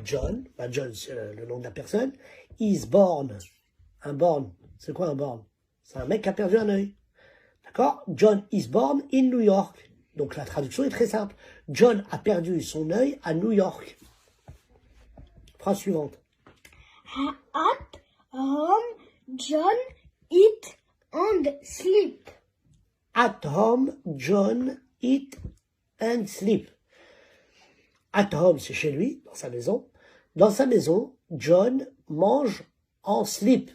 John, bah John c'est le nom de la personne, is born. Un born, c'est quoi un born? C'est un mec qui a perdu un œil. D'accord? John is born in New York. Donc la traduction est très simple. John a perdu son œil à New York. Phrase suivante. At home, John eat and sleep. At home, John eat and sleep. At home, c'est chez lui, dans sa maison. Dans sa maison, John mange en sleep.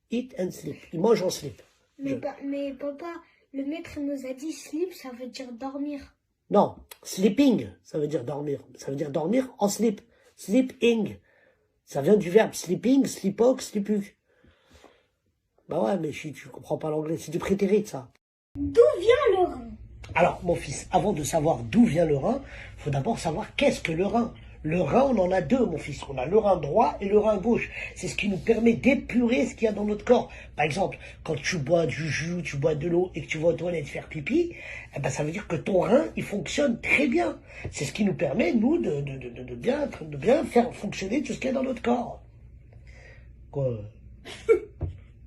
Eat and sleep. Il mange en sleep. Mais papa, le maître nous a dit sleep, ça veut dire dormir. Non, sleeping, ça veut dire dormir. Ça veut dire dormir en sleep. Sleeping. Ça vient du verbe sleeping, sleepwalk, sleepuk. Bah ouais, mais si tu comprends pas l'anglais, c'est du prétérit, ça. D'où vient le rein? Alors, mon fils, avant de savoir d'où vient le rein, il faut d'abord savoir qu'est-ce que le rein. Le rein, on en a deux, mon fils. On a le rein droit et le rein gauche. C'est ce qui nous permet d'épurer ce qu'il y a dans notre corps. Par exemple, quand tu bois du jus, tu bois de l'eau et que tu vas aux toilettes faire pipi, eh ben, ça veut dire que ton rein, il fonctionne très bien. C'est ce qui nous permet, nous, de bien faire fonctionner tout ce qu'il y a dans notre corps. Quoi?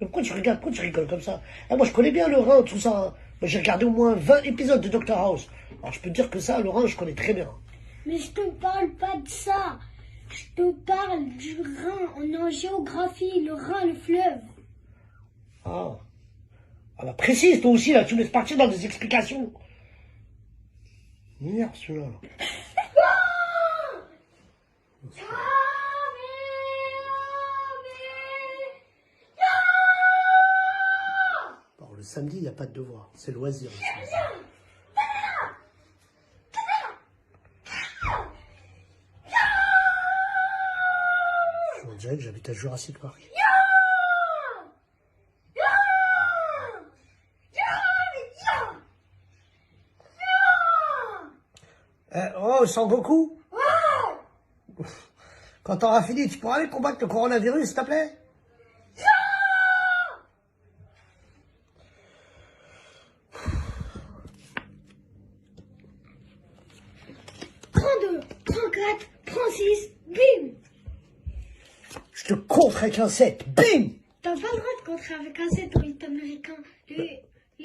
Pourquoi tu regardes, pourquoi tu rigoles comme ça? Ah, moi, je connais bien le rein, tout ça. Hein. Moi, j'ai regardé au moins 20 épisodes de Dr House. Alors, je peux te dire que ça, le rein, je connais très bien. Mais je te parle pas de ça. Je te parle du Rhin. On est en géographie. Le Rhin, le fleuve. Ah. Ah bah précise, toi aussi, là, tu me laisses partir dans des explications. Merde, celui-là. Bon, le samedi, il n'y a pas de devoir. C'est loisir. On dirait que j'habite à Jurassic Park. Oh, Sangoku. Quand t'auras fini, tu pourras aller combattre le coronavirus, s'il te plaît? 32, 34, 36, bim. Je te contre avec un 7. Bim! T'as pas le droit de contrer avec un 7 au rythme américain.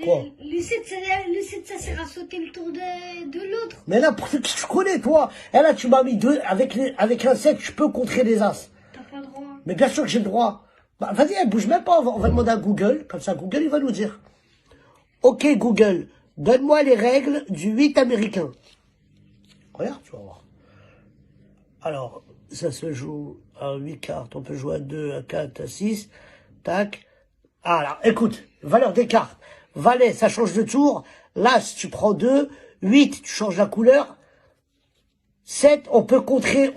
Quoi? Le 7, ça sert à sauter le tour de l'autre. Mais là, pour ce que tu connais, toi, et là, tu m'as mis deux, avec un 7, je peux contrer les as. T'as pas le droit. Mais bien sûr que j'ai le droit. Bah, vas-y, bouge même pas, on va demander à Google, comme ça, Google, il va nous dire. Ok, Google, donne-moi les règles du 8 américain. Regarde, tu vas voir. Alors, ça se joue à 8 cartes, on peut jouer à 2, à 4, à 6, tac. Ah, alors, écoute, valeur des cartes. Valet, ça change de tour. L'As, tu prends 2. 8, tu changes la couleur. 7, on peut contrer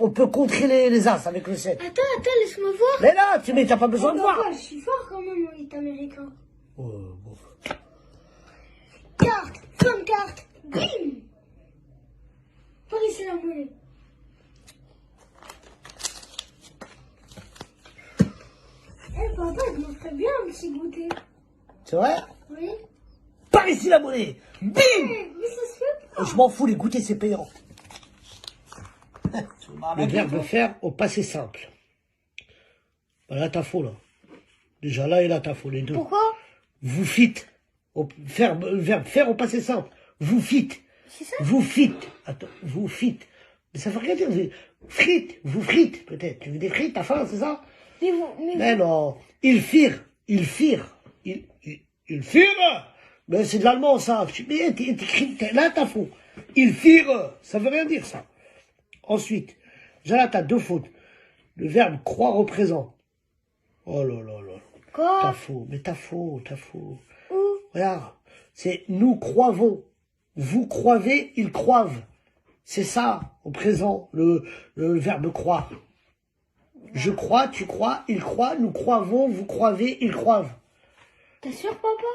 les As avec le 7. Attends, laisse-moi voir. Mais là, t'as pas besoin de voir. Je suis fort quand même au rythme américain. Bon. Carte, comme carte, bim. Par ici la monnaie. Eh papa, je m'en ferais bien un petit goûter. C'est vrai? Oui. Par ici la monnaie. Bim! Mais ça se fait pas. Je m'en fous, les goûters, c'est payant. Le verbe faire au passé simple. Là, t'as faux, là. Déjà, là et là, t'as faux, les deux. Pourquoi? Vous fîtes. Verbe faire au passé simple. Vous fîtes. C'est ça? Vous fîtes. Attends, vous fîtes. Mais ça veut rien dire. Frites. Vous frites, peut-être. Tu veux des frites, t'as faim, c'est ça? Mais non. Ils firent. Ils firent. Ils firent. Mais c'est de l'allemand, ça. Mais t'écris, là, t'as faux. Ils firent. Ça veut rien dire, ça. Ensuite, là, t'as deux fautes. Le verbe croire au présent. Oh là là là. Quoi? T'as faux. Mais t'as faux. Où? Regarde. C'est nous croivons. Vous croivez, ils croivent. C'est ça, au présent, le verbe croire. Je crois, tu crois, il croit, nous croivons, vous croivez, ils croivent. T'es sûr, papa?